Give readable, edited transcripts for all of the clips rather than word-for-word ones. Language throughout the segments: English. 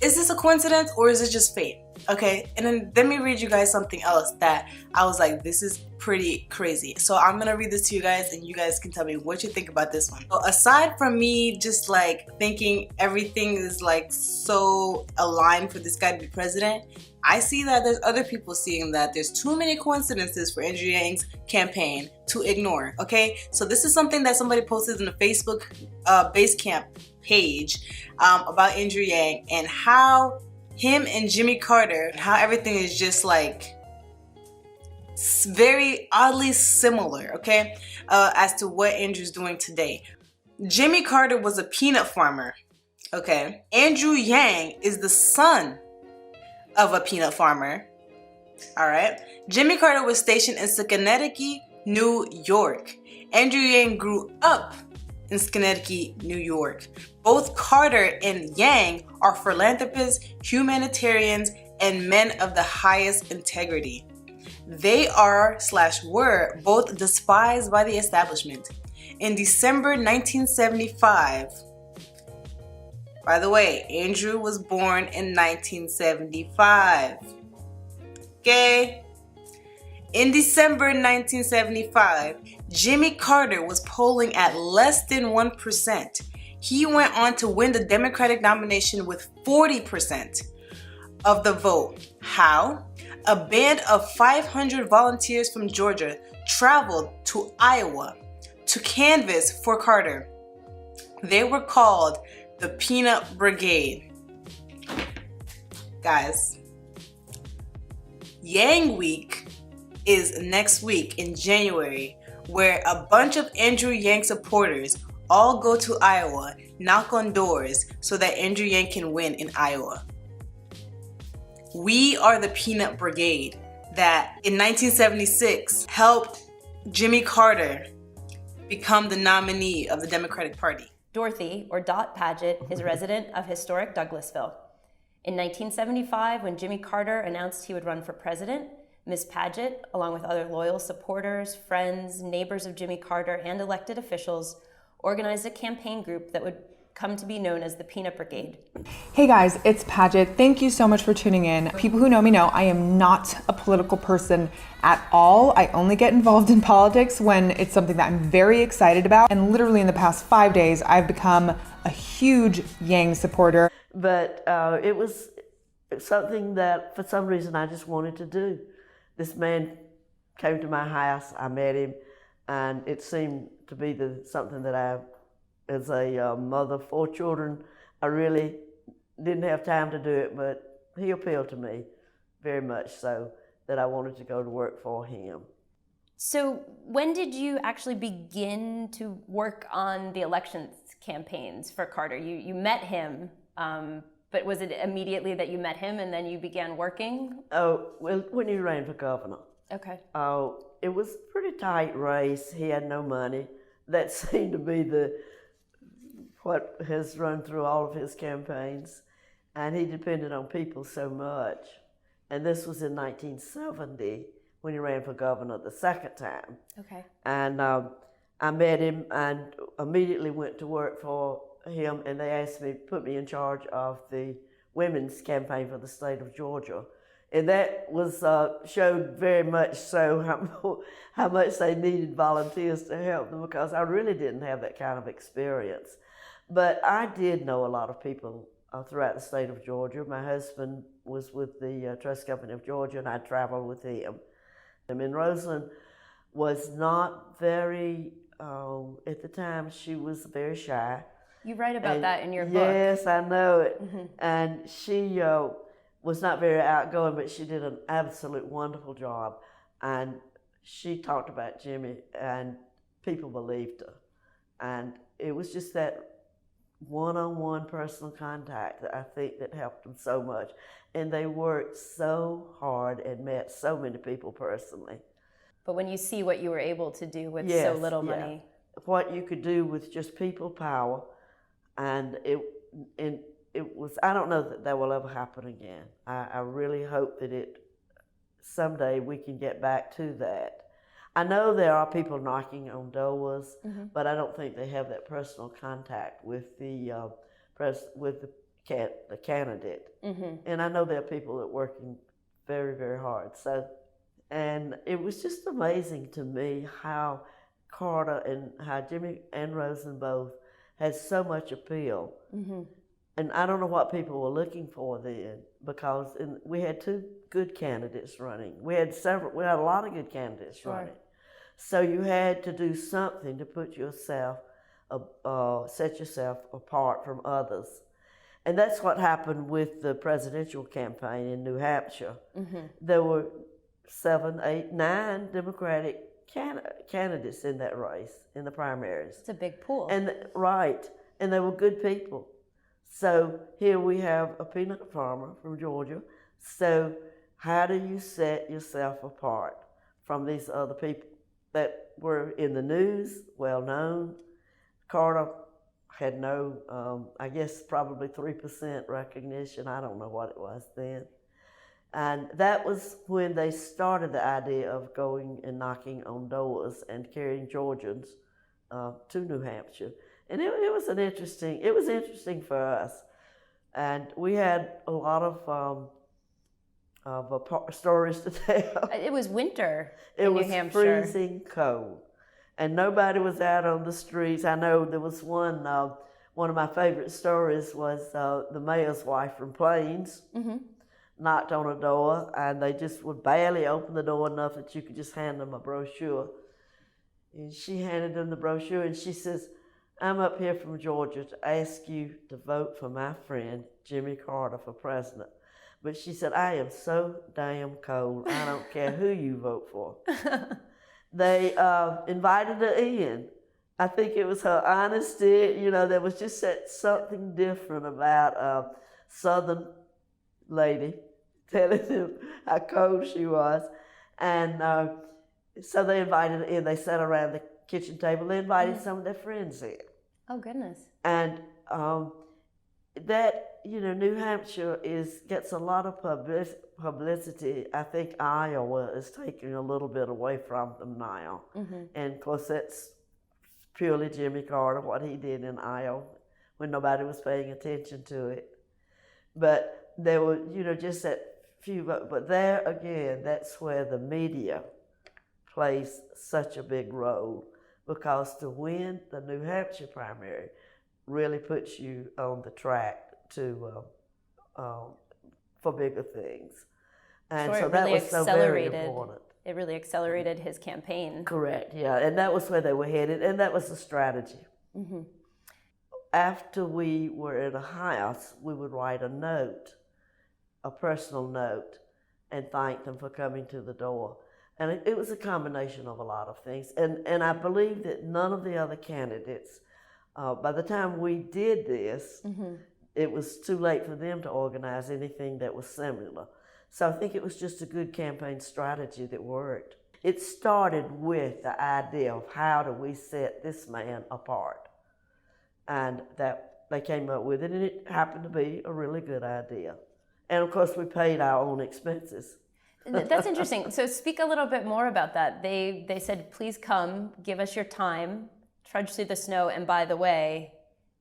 is this a coincidence or is it just fate? Okay, and then let me read you guys something else that I was like, this is pretty crazy. So I'm gonna read this to you guys and you guys can tell me what you think about this one. So aside from me just like thinking everything is like so aligned for this guy to be president, I see that there's other people seeing that there's too many coincidences for Andrew Yang's campaign to ignore, okay? So this is something that somebody posted in the Facebook base camp page about Andrew Yang and how him and Jimmy Carter, how everything is just like very oddly similar, okay, as to what Andrew's doing today. Jimmy Carter was a peanut farmer, okay? Andrew Yang is the son of a peanut farmer, all right? Jimmy Carter was stationed in Schenectady, New York. Andrew Yang grew up in Schenectady, New York. Both Carter and Yang are philanthropists, humanitarians, and men of the highest integrity. They are/were both despised by the establishment. In December 1975, by the way, Andrew was born in 1975. Okay? In December 1975, Jimmy Carter was polling at less than 1%. He went on to win the Democratic nomination with 40% of the vote. How? A band of 500 volunteers from Georgia traveled to Iowa to canvass for Carter. They were called the Peanut Brigade. Guys, Yang Week is next week in January, where a bunch of Andrew Yang supporters all go to Iowa, knock on doors so that Andrew Yang can win in Iowa. We are the Peanut Brigade that in 1976 helped Jimmy Carter become the nominee of the Democratic Party. Dorothy, or Dot Paget, is a resident of historic Douglasville. In 1975, when Jimmy Carter announced he would run for president, Ms. Paget, along with other loyal supporters, friends, neighbors of Jimmy Carter, and elected officials, organized a campaign group that would come to be known as the Peanut Brigade. Hey guys, it's Paget. Thank you so much for tuning in. People who know me know I am not a political person at all. I only get involved in politics when it's something that I'm very excited about. And literally in the past 5 days, I've become a huge Yang supporter. But it was something that for some reason I just wanted to do. This man came to my house, I met him, and it seemed to be something that I, as a mother of 4 children, I really didn't have time to do it, but he appealed to me very much so that I wanted to go to work for him. So when did you actually begin to work on the elections campaigns for Carter? You met him, but was it immediately that you met him and then you began working? Oh, well, when he ran for governor. Okay. Oh, it was a pretty tight race. He had no money. That seemed to be what has run through all of his campaigns. And he depended on people so much. And this was in 1970 when he ran for governor the second time. Okay. And I met him and immediately went to work for him, and they asked me, put me in charge of the women's campaign for the state of Georgia. And that was showed very much so how much they needed volunteers to help them, because I really didn't have that kind of experience. But I did know a lot of people throughout the state of Georgia. My husband was with the Trust Company of Georgia, and I traveled with him. And Rosalind was not very, at the time, she was very shy. You write about that in your book. Yes, I know it. Mm-hmm. And she was not very outgoing, but she did an absolute wonderful job. And she talked about Jimmy, and people believed her. And it was just that one-on-one personal contact that I think that helped them so much. And they worked so hard and met so many people personally. But when you see what you were able to do with so little money. What you could do with just people power, and it was, I don't know that will ever happen again. I really hope that someday we can get back to that. I know there are people knocking on doors, mm-hmm. but I don't think they have that personal contact with the the candidate. And I know there are people that are working very, very hard. So, and it was just amazing to me how Carter and how Jimmy and Rosen both had so much appeal. And I don't know what people were looking for then, because we had two good candidates running. We had a lot of good candidates running. So you had to do something to put yourself, set yourself apart from others. And that's what happened with the presidential campaign in New Hampshire. There were 7, 8, 9 Democratic candidates in that race, in the primaries. It's a big pool. And and they were good people. So here we have a peanut farmer from Georgia. So how do you set yourself apart from these other people that were in the news, well known? Carter had no, I guess probably 3% recognition. I don't know what it was then. And that was when they started the idea of going and knocking on doors and carrying Georgians to New Hampshire. And it was interesting for us. And we had a lot of stories to tell. It was winter in New Hampshire. It was freezing cold. And nobody was out on the streets. I know there was one of my favorite stories was the mayor's wife from Plains knocked on a door, and they just would barely open the door enough that you could just hand them a brochure. And she handed them the brochure, and she says, "I'm up here from Georgia to ask you to vote for my friend Jimmy Carter for president." But she said, "I am so damn cold. I don't care who you vote for." They invited her in. I think it was her honesty. You know, there was just something different about a Southern lady telling them how cold she was. And so they invited her in. They sat around the kitchen table. They invited some of their friends in. Oh, goodness. And that, you know, New Hampshire gets a lot of publicity. I think Iowa is taking a little bit away from them now. And of course, that's purely Jimmy Carter, what he did in Iowa when nobody was paying attention to it. But there were, you know, just that few, but there again, that's where the media plays such a big role, because to win the New Hampshire primary really puts you on the track to for bigger things. And so that was so very important. It really accelerated his campaign. Correct, yeah, and that was where they were headed, and that was the strategy. After we were in a house, we would write a note, a personal note, and thank them for coming to the door. And it was a combination of a lot of things. And I believe that none of the other candidates, by the time we did this, it was too late for them to organize anything that was similar. So I think it was just a good campaign strategy that worked. It started with the idea of how do we set this man apart. And that they came up with it, and it happened to be a really good idea. And of course, we paid our own expenses. That's interesting. So speak a little bit more about that. They said, please come, give us your time, trudge through the snow, and by the way,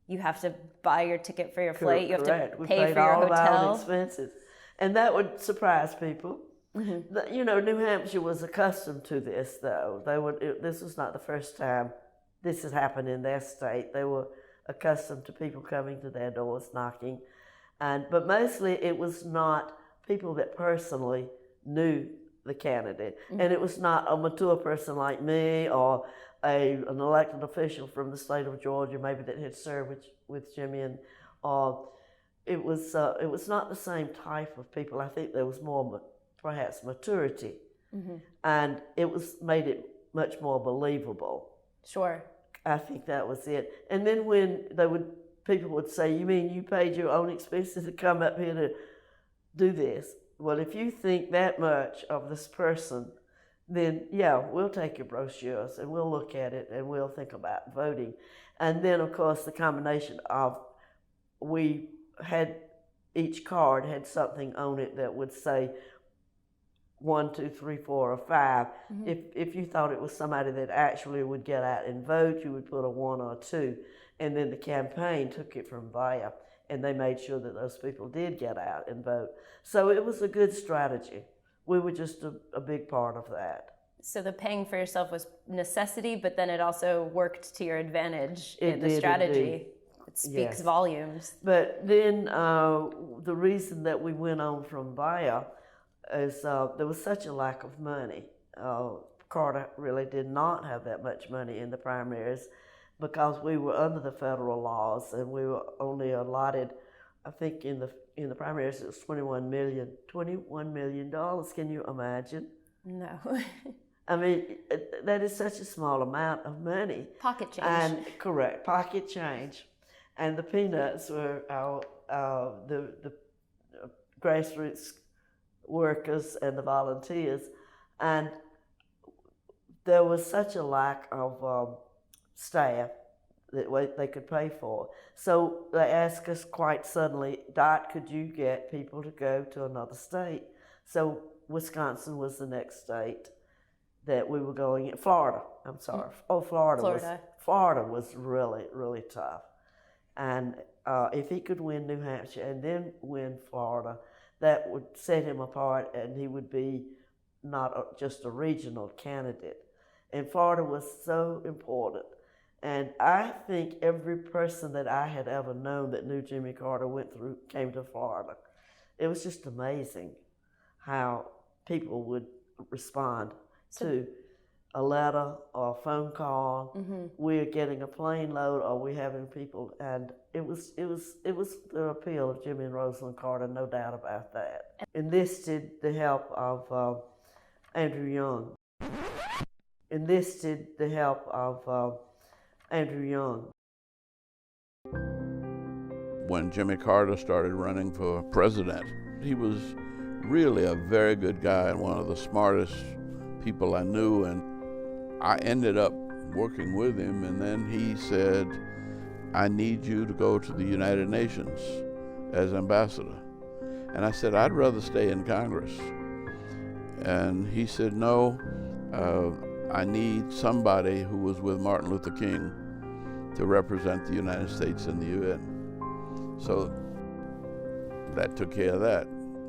you have to buy your ticket for your flight. You have to pay for your hotel. We paid all of our own expenses. And that would surprise people. You know, New Hampshire was accustomed to this, though. This was not the first time this has happened in their state. They were accustomed to people coming to their doors, knocking. But mostly it was not people that personally knew the candidate. And it was not a mature person like me or an elected official from the state of Georgia, maybe that had served with Jimmy. And it was not the same type of people. I think there was more, perhaps, maturity. And made it much more believable. Sure. I think that was it. And then when people would say, "You mean you paid your own expenses to come up here to do this?" Well, if you think that much of this person, then yeah, we'll take your brochures and we'll look at it and we'll think about voting. And then, of course, the combination of each card had something on it that would say 1, 2, 3, 4, or 5. If you thought it was somebody that actually would get out and vote, you would put a 1 or 2, and then the campaign took it from there. and they made sure that those people did get out and vote. So it was a good strategy. We were just a big part of that. So the paying for yourself was necessity, but then it also worked to your advantage in the did, strategy. indeed. It speaks Yes. volumes. But then the reason that we went on from there is there was such a lack of money. Carter really did not have that much money in the primaries because we were under the federal laws and we were only allotted, I think in the primaries it was $21 million. Can you imagine? No. I mean, that is such a small amount of money. Pocket change. And correct, pocket change. And the peanuts were the grassroots workers and the volunteers. And there was such a lack of staff that they could pay for. So they asked us quite suddenly, Dot, could you get people to go to another state? So Wisconsin was the next state that we were going in. Florida, I'm sorry. Oh, Florida was really, really tough. And if he could win New Hampshire and then win Florida, that would set him apart and he would be not just a regional candidate. And Florida was so important. And I think every person that I had ever known that knew Jimmy Carter came to Florida. It was just amazing how people would respond to a letter or a phone call. Mm-hmm. We're getting a plane load, or we're having people, and it was the appeal of Jimmy and Rosalind Carter, no doubt about that. Enlisted the help of Andrew Young. When Jimmy Carter started running for president, he was really a very good guy and one of the smartest people I knew, and I ended up working with him, and then he said, I need you to go to the United Nations as ambassador. And I said, I'd rather stay in Congress. And he said, no, I need somebody who was with Martin Luther King to represent the United States in the UN. So that took care of that.